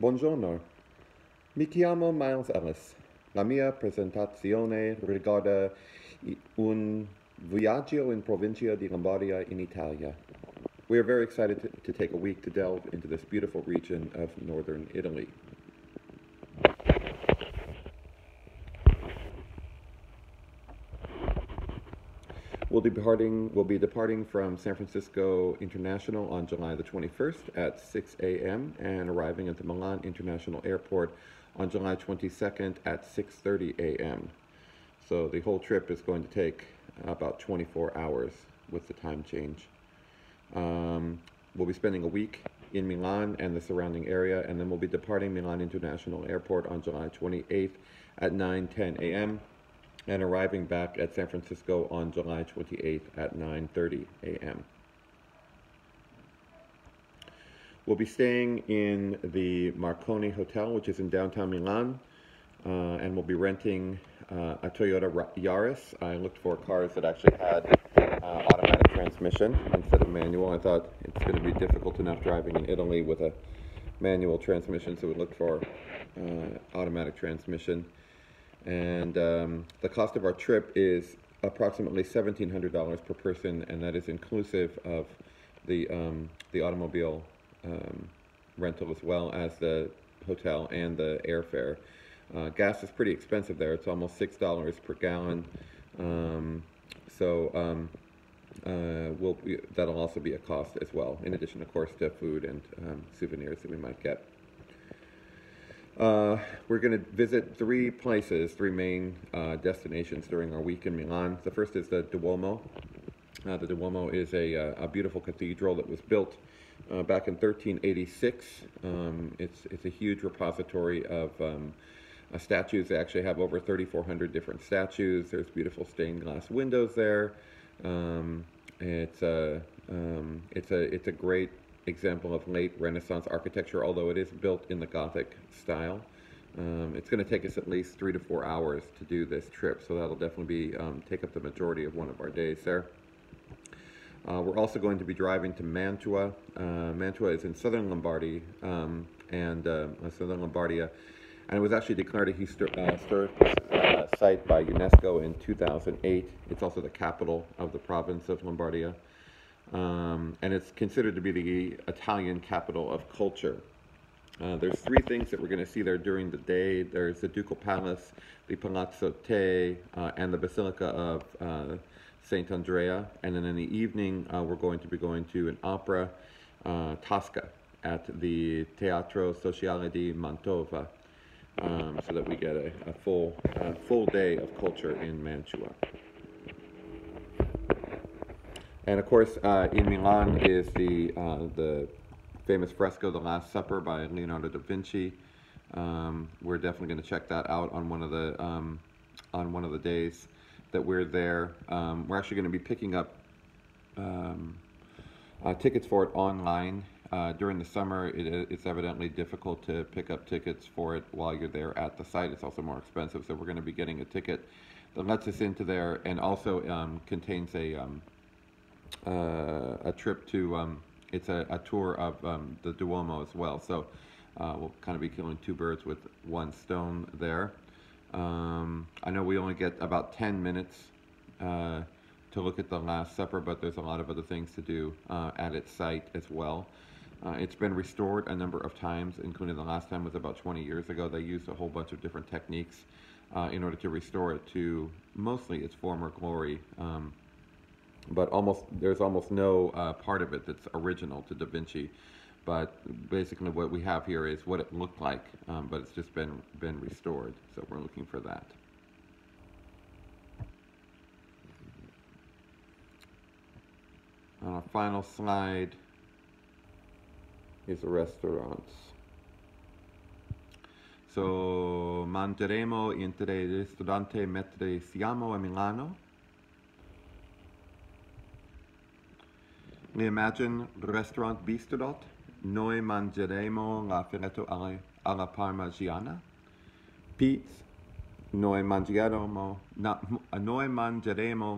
Buongiorno, mi chiamo Miles Ellis. La mia presentazione riguarda un viaggio in provincia di Lombardia in Italia. We are very excited to take a week to delve into this beautiful region of northern Italy. We'll be departing from San Francisco International on July the 21st at 6 a.m. and arriving at the Milan International Airport on July 22nd at 6:30 a.m. So the whole trip is going to take about 24 hours with the time change. We'll be spending a week in Milan and the surrounding area, and then we'll be departing Milan International Airport on July 28th at 9:10 a.m. and arriving back at San Francisco on July 28th at 9:30 a.m. We'll be staying in the Marconi Hotel, which is in downtown Milan, and we'll be renting a Toyota Yaris. I looked for cars that actually had automatic transmission instead of manual. I thought it's going to be difficult enough driving in Italy with a manual transmission, so we looked for automatic transmission. And the cost of our trip is approximately $1,700 per person, and that is inclusive of the automobile rental as well as the hotel and the airfare. Gas is pretty expensive there. It's almost $6 per gallon. That'll also be a cost as well, in addition, of course, to food and souvenirs that we might get. We're going to visit three main destinations during our week in Milan. The first is the Duomo. The Duomo is a beautiful cathedral that was built back in 1386. It's a huge repository of statues. They actually have over 3,400 different statues. There's beautiful stained glass windows there. It's a great example of late Renaissance architecture, although it is built in the Gothic style. It's going to take us at least 3 to 4 hours to do this trip, so that'll definitely take up the majority of one of our days there. We're also going to be driving to Mantua. Mantua is in southern Lombardy, southern Lombardia, and it was actually declared a historic site by UNESCO in 2008. It's also the capital of the province of Lombardia. And it's considered to be the Italian capital of culture. There's three things that we're going to see there during the day. There's the Ducal Palace, the Palazzo Te, and the Basilica of Saint Andrea. And then in the evening, we're going to be going to an opera, Tosca, at the Teatro Sociale di Mantova, so that we get a full day of culture in Mantua. And of course, in Milan is the famous fresco, The Last Supper by Leonardo da Vinci. We're definitely going to check that out on one of the days that we're there. We're actually going to be picking up tickets for it online. During the summer, it's evidently difficult to pick up tickets for it while you're there at the site. It's also more expensive, so we're going to be getting a ticket that lets us into there and also contains a trip to, it's a tour of the Duomo as well. So we'll kind of be killing two birds with one stone there. I know we only get about 10 minutes to look at the Last Supper, but there's a lot of other things to do at its site as well. It's been restored a number of times, including the last time was about 20 years ago. They used a whole bunch of different techniques in order to restore it to mostly its former glory. But there's almost no part of it that's original to Da Vinci. But basically what we have here is what it looked like, but it's just been restored. So we're looking for that. On our final slide is the restaurants. So mangeremo in tre ristorante mentre siamo a Milano. We imagine restaurant Bistrodot. Noi mangeremo la filetto alla parmigiana. Pizza. Noi mangeremo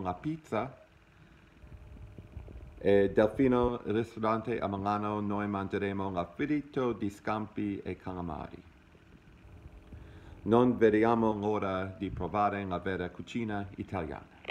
la pizza Delfino Ristorante a Milano noi mangeremo la fritto di scampi e calamari. Non vediamo l'ora di provare la vera cucina italiana.